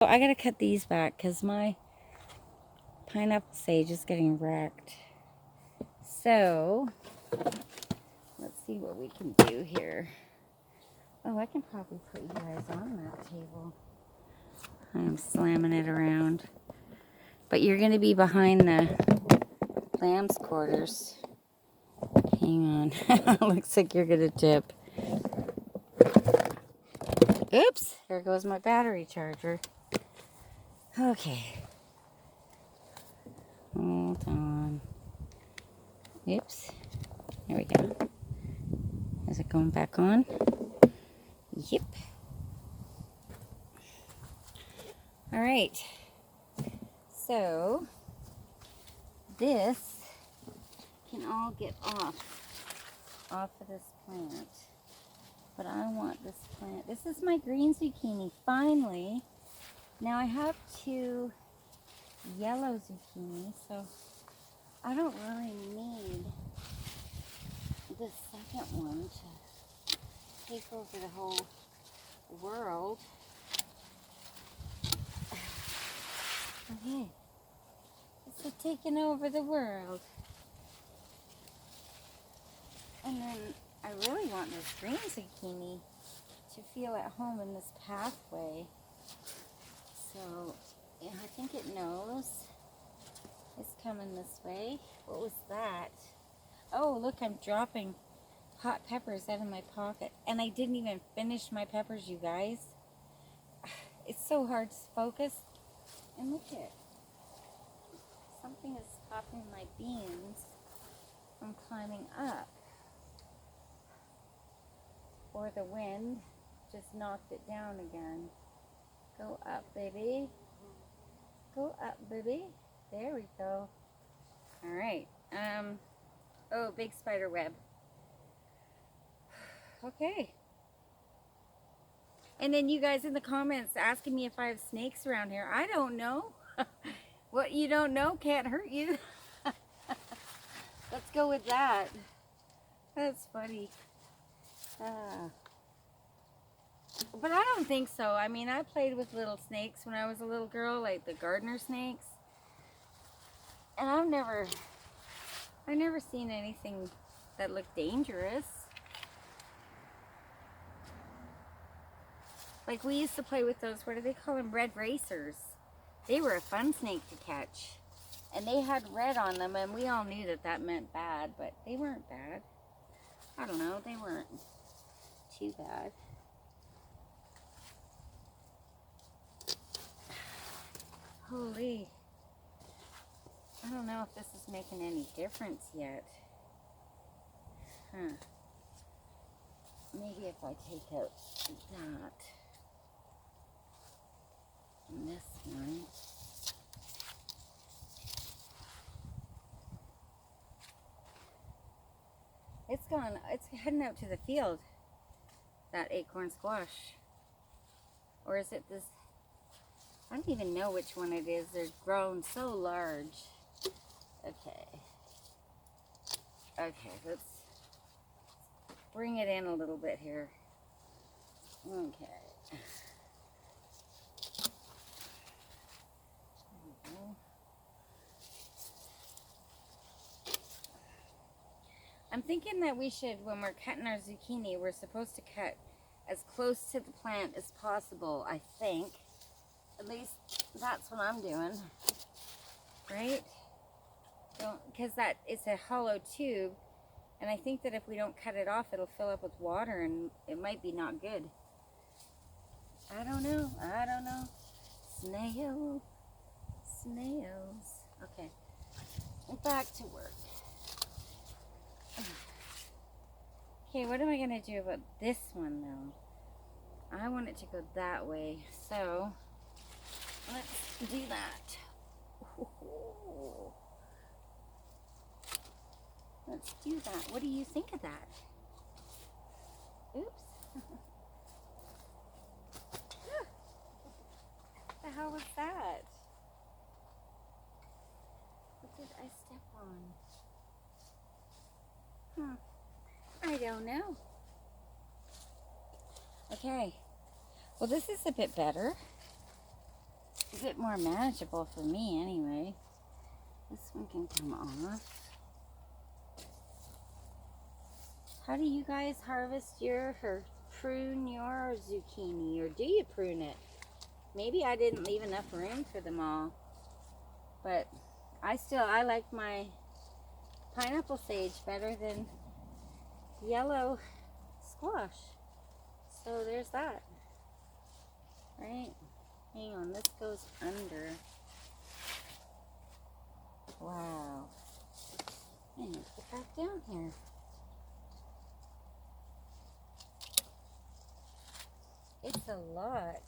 So I gotta cut these back because my pineapple sage is getting wrecked. So let's see what we can do here. Oh, I can probably put you guys on that table. I'm slamming it around. But you're gonna be behind the lamb's quarters. Hang on. Looks like you're gonna tip. Oops, there goes my battery charger. Okay. Hold on. Oops. There we go. Is it going back on? Yep. All right. So this can all get off of this plant. But I want this plant. This is my green zucchini. Finally. Now I have 2 yellow zucchini, so I don't really need the second one to take over the whole world. Okay. It's taking over the world. And then I really want this green zucchini to feel at home in this pathway. So yeah, I think it knows it's coming this way. What was that? Oh, look, I'm dropping hot peppers out of my pocket. And I didn't even finish my peppers, you guys. It's so hard to focus. And look at something is stopping my beans from climbing up. Or the wind just knocked it down again. Go up, baby. Go up, baby. There we go. All right. Oh, big spider web. Okay. And then you guys in the comments asking me if I have snakes around here. I don't know. What you don't know can't hurt you. Let's go with that. That's funny. But I don't think so. I mean, I played with little snakes when I was a little girl, like the gardener snakes. And I've never seen anything that looked dangerous. Like we used to play with those, what do they call them? Red racers. They were a fun snake to catch. And they had red on them, and we all knew that that meant bad, but they weren't bad. I don't know, they weren't too bad. Holy. I don't know if this is making any difference yet. Huh. Maybe if I take out that and this one. It's heading out to the field, that acorn squash. Or is it this? I don't even know which one it is. They're grown so large. Okay. Okay, let's bring it in a little bit here. Okay. I'm thinking that we should, when we're cutting our zucchini, we're supposed to cut as close to the plant as possible, I think. At least that's what I'm doing. Right? Because that it's a hollow tube, and I think that if we don't cut it off, it'll fill up with water, and it might be not good. I don't know. I don't know. Snails. Okay. Back to work. Okay, what am I going to do about this one, though? I want it to go that way, so let's do that. Let's do that. What do you think of that? Oops. What the hell was that? What did I step on? I don't know. Okay. Well, this is a bit better. a bit more manageable for me anyway. This one can come off. How do you guys harvest your or prune your zucchini, or do you prune it? Maybe I didn't leave enough room for them all, but I like my pineapple sage better than yellow squash. So there's that. Right? Hang on, this goes under. Wow. I need to get back down here. It's a lot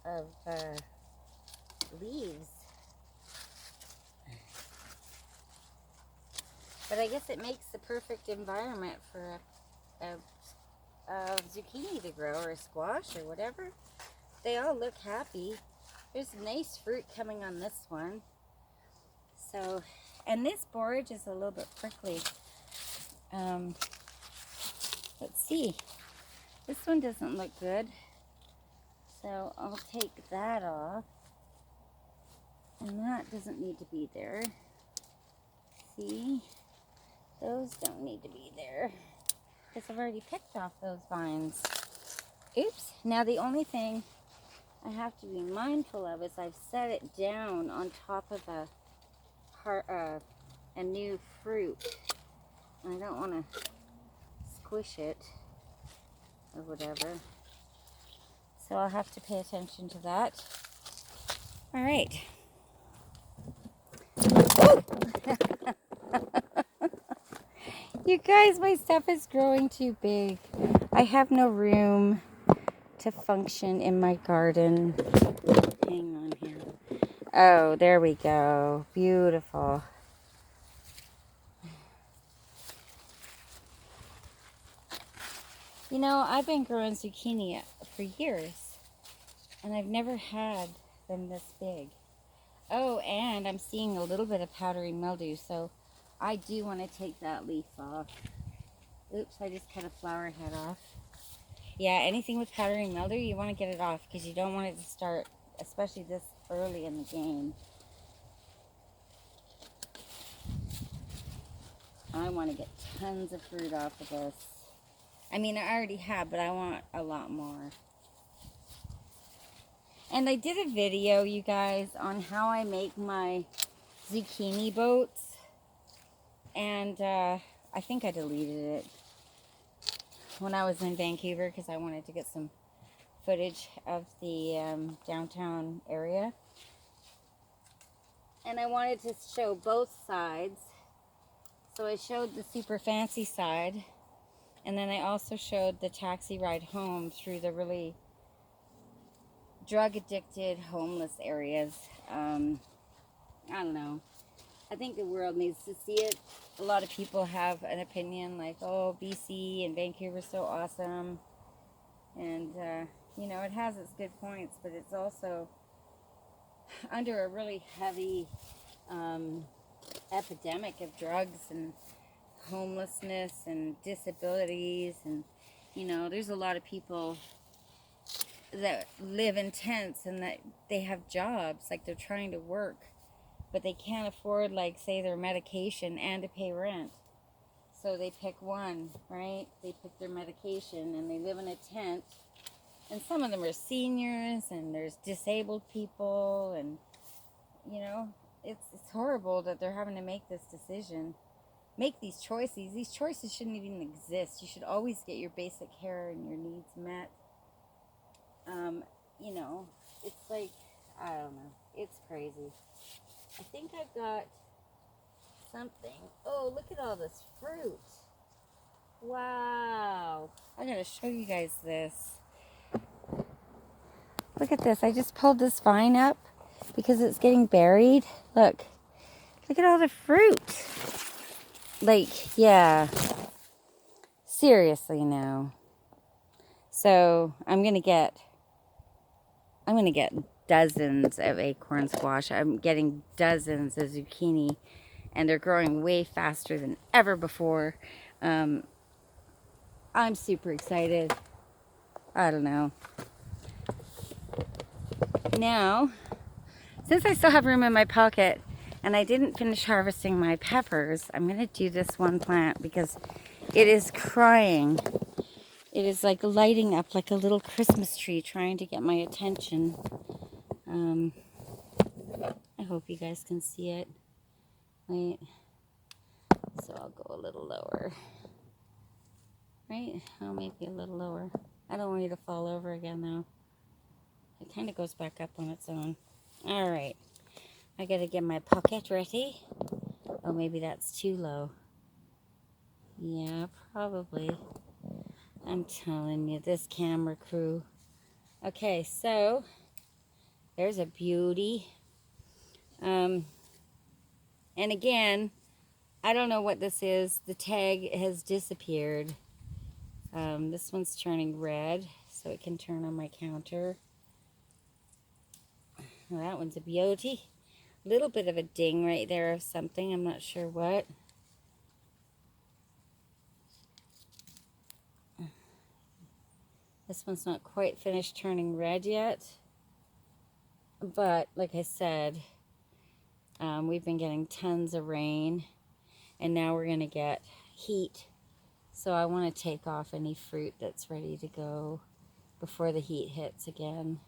of leaves. But I guess it makes the perfect environment for a zucchini to grow, or a squash, or whatever. They all look happy. There's nice fruit coming on this one. So, and this borage is a little bit prickly. Let's see. This one doesn't look good. So I'll take that off. And that doesn't need to be there. See? Those don't need to be there, because I've already picked off those vines. Oops. Now the only thing I have to be mindful of is I've set it down on top of a new fruit. I don't want to squish it or whatever. So I'll have to pay attention to that. All right. You guys, my stuff is growing too big. I have no room to function in my garden. Hang on here. Oh, there we go. Beautiful. You know, I've been growing zucchini for years, and I've never had them this big. Oh, and I'm seeing a little bit of powdery mildew, so I do want to take that leaf off. Oops, I just cut a flower head off. Yeah, anything with powdery mildew, you want to get it off, because you don't want it to start, especially this early in the game. I want to get tons of fruit off of this. I mean, I already have, but I want a lot more. And I did a video, you guys, on how I make my zucchini boats. And I think I deleted it when I was in Vancouver, because I wanted to get some footage of the downtown area. And I wanted to show both sides. So I showed the super fancy side. And then I also showed the taxi ride home through the really drug-addicted, homeless areas. I don't know. I think the world needs to see it. A lot of people have an opinion like, oh, BC and Vancouver's so awesome. And, you know, it has its good points, but it's also under a really heavy epidemic of drugs and homelessness and disabilities. And, you know, there's a lot of people that live in tents and that they have jobs, like they're trying to work, but they can't afford, like, say, their medication and to pay rent. So they pick one, right? They pick their medication and they live in a tent. And some of them are seniors, and there's disabled people, and, you know, it's horrible that they're having to make this decision. Make these choices. These choices shouldn't even exist. You should always get your basic care and your needs met. You know, it's like, I don't know. It's crazy. I think I've got something. Oh, look at all this fruit. Wow. I gotta show you guys this. Look at this. I just pulled this vine up because it's getting buried. Look. Look at all the fruit. Like, yeah. Seriously, no. So, I'm gonna get dozens of acorn squash. I'm getting dozens of zucchini, and they're growing way faster than ever before. I'm super excited. I don't know. now, since I still have room in my pocket and I didn't finish harvesting my peppers, I'm going to do this one plant because it is crying. It is like lighting up like a little Christmas tree trying to get my attention. I hope you guys can see it. Wait. So I'll go a little lower. Right? Oh, maybe a little lower. I don't want you to fall over again, though. It kind of goes back up on its own. All right. I got to get my pocket ready. Oh, maybe that's too low. Yeah, probably. I'm telling you, this camera crew. Okay, so there's a beauty. And again, I don't know what this is. The tag has disappeared. This one's turning red, so it can turn on my counter. Well, that one's a beauty. Little bit of a ding right there of something. I'm not sure what. This one's not quite finished turning red yet. But, like I said, we've been getting tons of rain. And now we're going to get heat. So I want to take off any fruit that's ready to go before the heat hits again.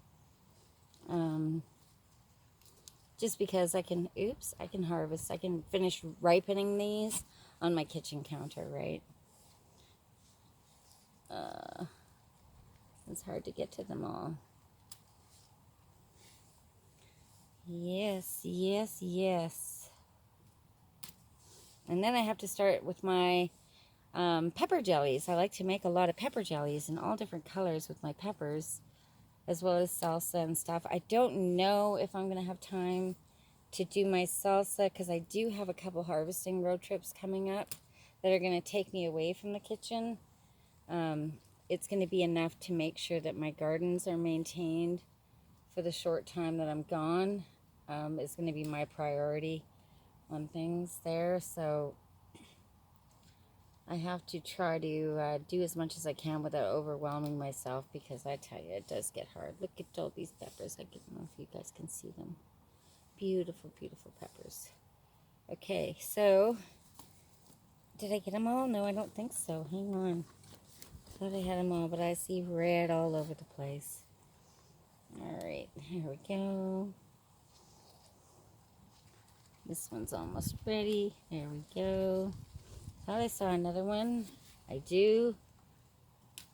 Just because I can harvest. I can finish ripening these on my kitchen counter, right? It's hard to get to them all. Yes, yes, yes. And then I have to start with my pepper jellies. I like to make a lot of pepper jellies in all different colors with my peppers, as well as salsa and stuff. I don't know if I'm going to have time to do my salsa because I do have a couple harvesting road trips coming up that are going to take me away from the kitchen. It's going to be enough to make sure that my gardens are maintained for the short time that I'm gone. It's going to be my priority on things there. So I have to try to do as much as I can without overwhelming myself, because I tell you, it does get hard. Look at all these peppers. I don't know if you guys can see them. Beautiful, beautiful peppers. Okay, so did I get them all? No, I don't think so. Hang on. Thought I had them all, but I see red all over the place. All right, here we go. This one's almost ready. There we go. Thought I saw another one. I do.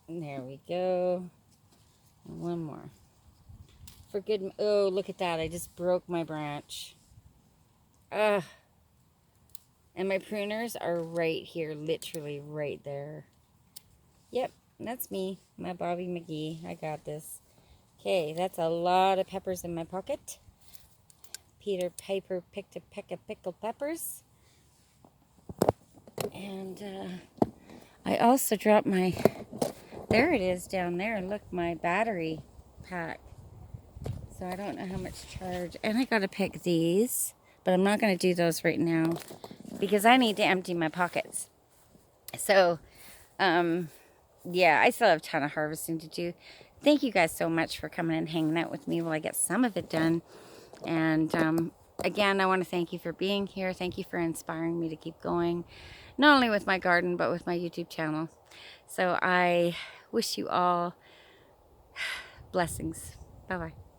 And there we go. And one more. For good. Oh, look at that. I just broke my branch. Ugh. And my pruners are right here. Literally right there. Yep. That's me. My Bobby McGee. I got this. Okay. That's a lot of peppers in my pocket. Peter Piper picked a peck of pickled peppers. And I also dropped my, there it is down there. Look, my battery pack. So I don't know how much charge. And I got to pick these, but I'm not going to do those right now because I need to empty my pockets. So, yeah, I still have a ton of harvesting to do. Thank you guys so much for coming and hanging out with me while I get some of it done. And again, I want to thank you for being here. Thank you for inspiring me to keep going, not only with my garden, but with my YouTube channel. So I wish you all blessings. Bye-bye.